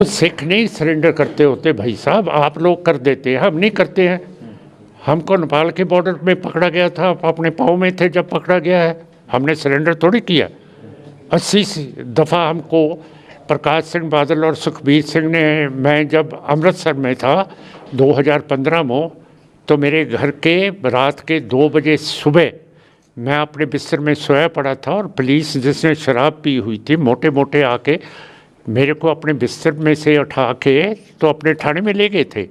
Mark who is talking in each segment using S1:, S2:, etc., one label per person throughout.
S1: सिख नहीं सरेंडर करते होते भाई साहब, आप लोग कर देते हैं, हम नहीं करते हैं। हमको नेपाल के बॉर्डर में पकड़ा गया था, अपने पाँव में थे जब पकड़ा गया है, हमने सरेंडर थोड़ी किया। 80 दफ़ा हमको प्रकाश सिंह बादल और सुखबीर सिंह ने, मैं जब अमृतसर में था 2015 में, तो मेरे घर के रात के 2 बजे सुबह मैं अपने बिस्तर में सोया पड़ा था और पुलिस जिसने शराब पी हुई थी मोटे मोटे आके मेरे को अपने बिस्तर में से उठा के तो अपने थाने में ले गए थे।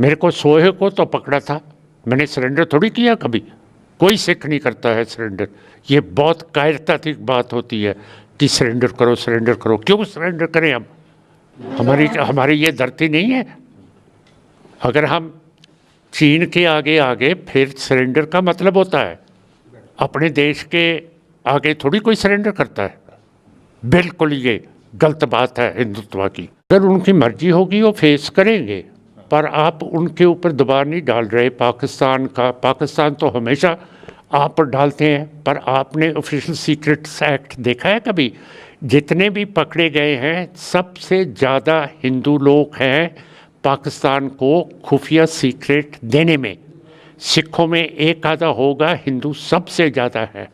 S1: मेरे को सोए को तो पकड़ा था, मैंने सरेंडर थोड़ी किया कभी। कोई सिख नहीं करता है सरेंडर। ये बहुत कायरतात्मक बात होती है कि सरेंडर करो सरेंडर करो। क्यों सरेंडर करें हम? हमारी ये धरती नहीं है। अगर हम चीन के आगे आगे फिर सरेंडर का मतलब होता है, अपने देश के आगे थोड़ी कोई सरेंडर करता है। बिल्कुल ये गलत बात है हिंदुत्व की। अगर उनकी मर्जी होगी वो फेस करेंगे, पर आप उनके ऊपर दबाव नहीं डाल रहे पाकिस्तान का। पाकिस्तान तो हमेशा आप डालते हैं, पर आपने ऑफिशियल सीक्रेट्स एक्ट देखा है कभी? जितने भी पकड़े गए हैं सबसे ज़्यादा हिंदू लोग हैं पाकिस्तान को खुफिया सीक्रेट देने में। सिखों में एक आधा होगा, हिंदू सबसे ज़्यादा है।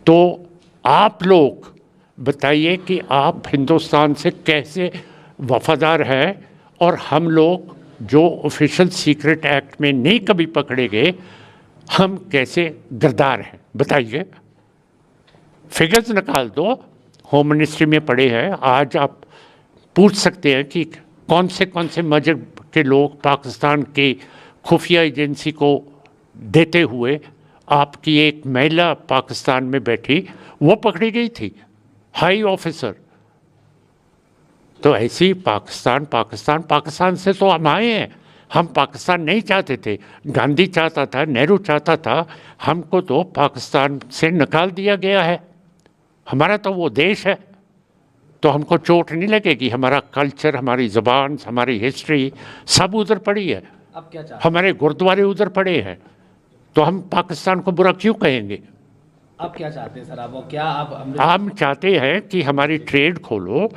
S1: तो आप लोग बताइए कि आप हिंदुस्तान से कैसे वफादार हैं और हम लोग जो ऑफिशियल सीक्रेट एक्ट में नहीं कभी पकड़े गए, हम कैसे गद्दार हैं? बताइए, फिगर्स निकाल दो। होम मिनिस्ट्री में पड़े हैं। आज आप पूछ सकते हैं कि कौन से मजहब के लोग पाकिस्तान की खुफिया एजेंसी को देते हुए, आपकी एक महिला पाकिस्तान में बैठी वो पकड़ी गई थी, हाई ऑफिसर। तो ऐसी पाकिस्तान से तो हम आए हैं। हम पाकिस्तान नहीं चाहते थे, गांधी चाहता था, नेहरू चाहता था, हमको तो पाकिस्तान से निकाल दिया गया है। हमारा तो वो देश है, तो हमको चोट नहीं लगेगी। हमारा कल्चर, हमारी ज़बान, हमारी हिस्ट्री सब उधर पड़ी है।
S2: अब क्या चाहते हैं?
S1: हमारे गुरुद्वारे उधर पड़े हैं, तो हम पाकिस्तान को बुरा क्यों कहेंगे?
S2: अब क्या चाहते हैं सर आप? और क्या आप
S1: हम चाहते हैं कि हमारी ट्रेड खोलो,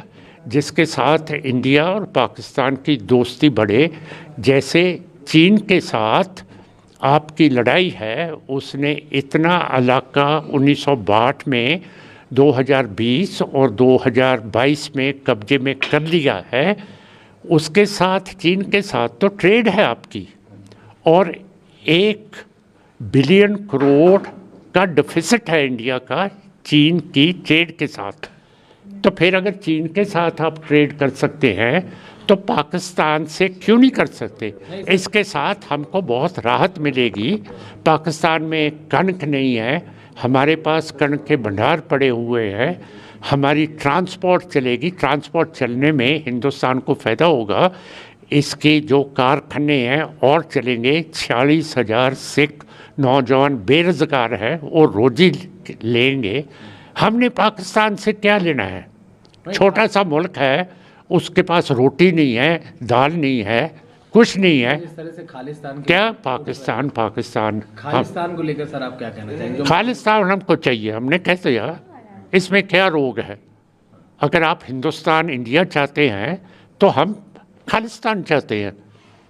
S1: जिसके साथ इंडिया और पाकिस्तान की दोस्ती बढ़े। जैसे चीन के साथ आपकी लड़ाई है, उसने इतना इलाका 1962 में, 2020 और 2022 में कब्जे में कर लिया है। उसके साथ, चीन के साथ तो ट्रेड है आपकी, और 1 बिलियन करोड़ का डिफिसिट है इंडिया का चीन की ट्रेड के साथ। तो फिर अगर चीन के साथ आप ट्रेड कर सकते हैं तो पाकिस्तान से क्यों नहीं कर सकते? इसके साथ हमको बहुत राहत मिलेगी। पाकिस्तान में कणक नहीं है, हमारे पास कणक के भंडार पड़े हुए हैं। हमारी ट्रांसपोर्ट चलेगी, ट्रांसपोर्ट चलने में हिंदुस्तान को फ़ायदा होगा। इसके जो कारखाने हैं और चलेंगे। 46,000 सिख नौजवान बेरोज़गार हैं, वो रोजी लेंगे। हमने पाकिस्तान से क्या लेना है? छोटा सा मुल्क है, उसके पास रोटी नहीं है, दाल नहीं है, कुछ नहीं है।
S2: इस तरह से खालिस्तान
S1: क्या पाकिस्तान
S2: खालिस्तान को लेकर सर आप क्या कहना चाहेंगे?
S1: खालिस्तान हमको चाहिए, हमने कह दिया। इसमें क्या रोग है? अगर आप हिंदुस्तान इंडिया चाहते हैं तो हम खालिस्तान चाहते हैं।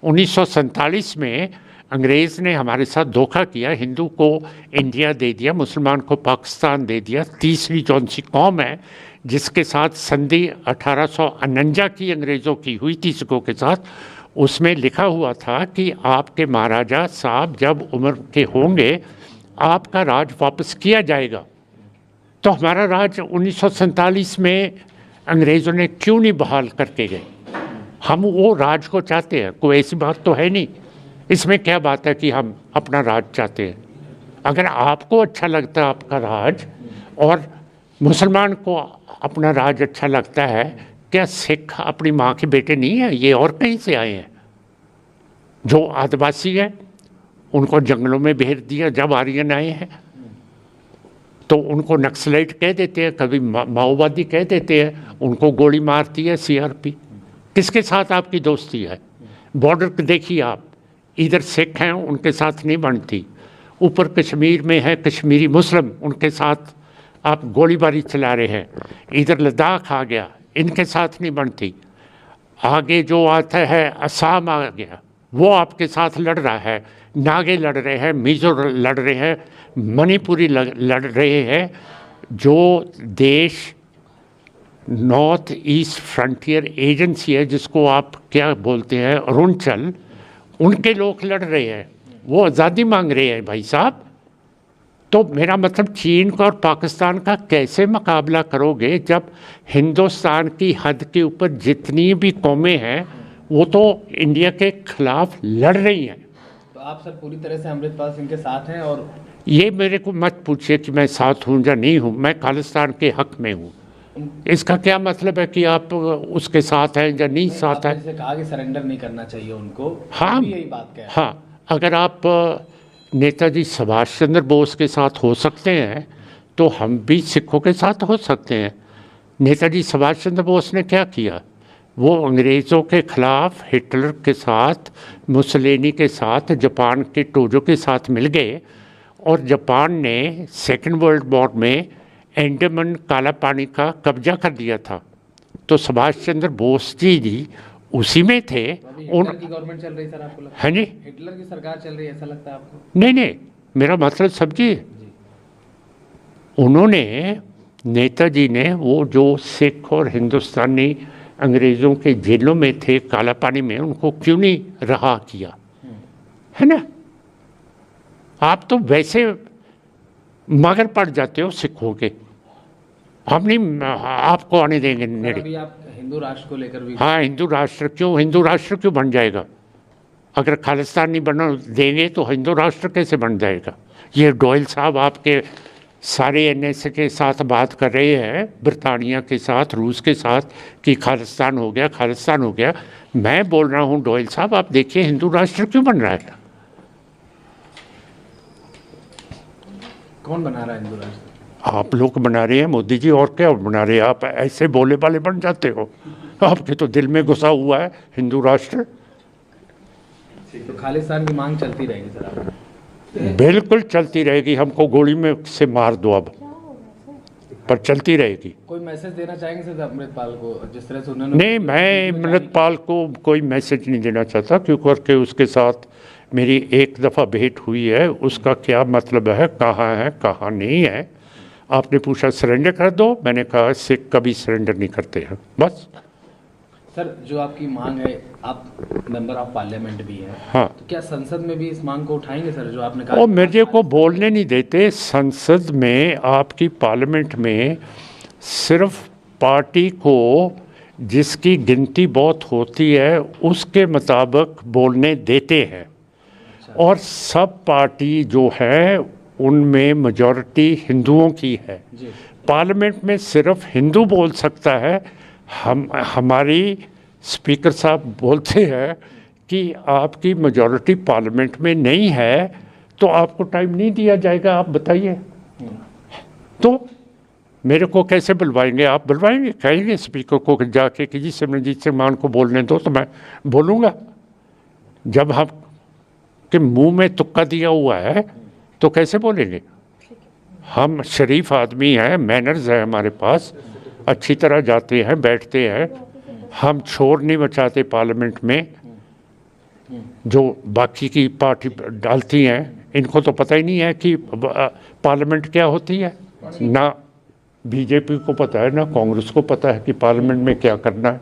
S1: 1947 में अंग्रेज़ ने हमारे साथ धोखा किया, हिंदू को इंडिया दे दिया, मुसलमान को पाकिस्तान दे दिया। तीसरी कौन सी कौम है जिसके साथ संधि 1849 की अंग्रेज़ों की हुई थी सिखों के साथ? उसमें लिखा हुआ था कि आपके महाराजा साहब जब उम्र के होंगे आपका राज वापस किया जाएगा। तो हमारा राज 1947 में अंग्रेज़ों ने क्यों नहीं बहाल करके गए? हम वो राज को चाहते हैं, कोई ऐसी बात तो है नहीं। इसमें क्या बात है कि हम अपना राज चाहते हैं? अगर आपको अच्छा लगता है आपका राज और मुसलमान को अपना राज अच्छा लगता है, क्या सिख अपनी माँ के बेटे नहीं हैं? ये और कहीं से आए हैं? जो आदिवासी हैं उनको जंगलों में भेज दिया जब आर्यन आए हैं, तो उनको नक्सलाइट कह देते हैं, कभी माओवादी कह देते हैं, उनको गोली मारती है सीआरपी। किसके साथ आपकी दोस्ती है? बॉर्डर पे देखिए आप, इधर सिख हैं उनके साथ नहीं बनती, ऊपर कश्मीर में है कश्मीरी मुस्लिम, उनके साथ आप गोलीबारी चला रहे हैं। इधर लद्दाख आ गया, इनके साथ नहीं बनती। आगे जो आता है असम आ गया, वो आपके साथ लड़ रहा है, नागे लड़ रहे हैं, मिजो लड़ रहे हैं, मणिपुरी लड़ रहे हैं। जो देश नॉर्थ ईस्ट फ्रंटियर एजेंसी है, जिसको आप क्या बोलते हैं, अरुणाचल, उनके लोग लड़ रहे हैं, वो आज़ादी मांग रहे हैं भाई साहब। तो मेरा मतलब चीन का और पाकिस्तान का कैसे मुकाबला करोगे जब हिंदुस्तान की हद के ऊपर जितनी भी कौमें हैं वो तो इंडिया के खिलाफ लड़ रही हैं।
S2: तो आप सर पूरी तरह से अमृतपाल सिंह के साथ हैं? और
S1: ये मेरे को मत पूछिए कि मैं साथ हूँ या नहीं हूँ, मैं खालिस्तान के हक में हूँ। इसका क्या मतलब है कि आप उसके साथ हैं या नहीं साथ हैं?
S2: आपने कहा कि सरेंडर नहीं करना चाहिए उनको,
S1: हाँ,
S2: यही बात कह रहे हैं।
S1: हाँ, अगर आप नेताजी सुभाष चंद्र बोस के साथ हो सकते हैं तो हम भी सिखों के साथ हो सकते हैं। नेताजी सुभाष चंद्र बोस ने क्या किया? वो अंग्रेज़ों के खिलाफ हिटलर के साथ, मुसोलिनी के साथ, जापान के टोजो के साथ मिल गए और जापान ने सेकेंड वर्ल्ड वॉर में अंडमान काला पानी का कब्जा कर दिया था। तो सुभाष चंद्र बोस जी उसी में थे।
S2: हिटलर की गवर्नमेंट चल रही सर, आपको लगता
S1: है?
S2: है
S1: नहीं,
S2: हिटलर की सरकार चल रही है ऐसा लगता है आपको?
S1: नहीं नहीं, मेरा मतलब समझिए, उन्होंने, नेताजी ने, वो जो सिख और हिंदुस्तानी अंग्रेज़ों के जेलों में थे काला पानी में, उनको क्यों नहीं रहा किया, है ना? आप तो वैसे मगर पड़ जाते हो सिखों के, हम नहीं आपको आने देंगे नेड़े।
S2: अभी आप हिंदू राष्ट्र को लेकर भी,
S1: हाँ, हिंदू राष्ट्र क्यों बन जाएगा? अगर खालिस्तान नहीं बना देंगे तो हिंदू राष्ट्र कैसे बन जाएगा? ये डोयल साहब आपके सारे एनएसए के साथ बात कर रहे हैं, ब्रिटानिया के साथ, रूस के साथ, कि खालिस्तान हो गया। मैं बोल रहा हूँ डोयल साहब, आप देखिए हिंदू राष्ट्र क्यों बन रहा है?
S2: कौन बना रहा है हिंदू राष्ट्र?
S1: आप लोग बना रहे हैं, मोदी जी, और क्या बना रहे हैं? आप ऐसे बोले वाले बन जाते हो, आपके तो दिल में घुसा हुआ है हिंदू राष्ट्र।
S2: तो खालिस्तान की मांग चलती रहेगी सर आप?
S1: बिल्कुल चलती रहेगी, हमको गोली में से मार दो अब, पर चलती रहेगी।
S2: कोई मैसेज देना चाहेंगे सर अमृतपाल को, जिस तरह से उन्होंने?
S1: नहीं, मैं अमृतपाल को कोई मैसेज नहीं देना चाहता, क्योंकि उसके साथ मेरी एक दफ़ा भेंट हुई है। उसका क्या मतलब है, कहाँ नहीं है। आपने पूछा सरेंडर कर दो, मैंने कहा सिख कभी सरेंडर नहीं करते हैं, बस।
S2: सर जो आपकी मांग है, आप मेंबर ऑफ पार्लियामेंट भी हैं,
S1: हाँ,
S2: तो क्या संसद में भी इस मांग को उठाएंगे सर, जो आपने कहा?
S1: वो मेरे को बोलने नहीं देते। संसद में, आपकी पार्लियामेंट में सिर्फ पार्टी को जिसकी गिनती बहुत होती है उसके मुताबिक बोलने देते हैं, और सब पार्टी जो है उनमें मेजॉरिटी हिंदुओं की है। पार्लियामेंट में सिर्फ हिंदू बोल सकता है। हमारी स्पीकर साहब बोलते हैं कि आपकी मेजॉरिटी पार्लियामेंट में नहीं है तो आपको टाइम नहीं दिया जाएगा। आप बताइए, तो मेरे को कैसे बुलवाएंगे? आप बुलवाएंगे, कहेंगे स्पीकर को जाके कि जी सिमरनजीत सिंह मान को बोलने दो, तो मैं बोलूँगा। जब हम के मुंह में तुक्का दिया हुआ है तो कैसे बोलेंगे? हम शरीफ आदमी हैं, मैनर्स है हमारे पास, अच्छी तरह जाते हैं, बैठते हैं, हम शोर नहीं मचाते पार्लियामेंट में जो बाकी की पार्टी डालती हैं। इनको तो पता ही नहीं है कि पार्लियामेंट क्या होती है, ना बीजेपी को पता है ना कांग्रेस को पता है कि पार्लियामेंट में क्या करना है।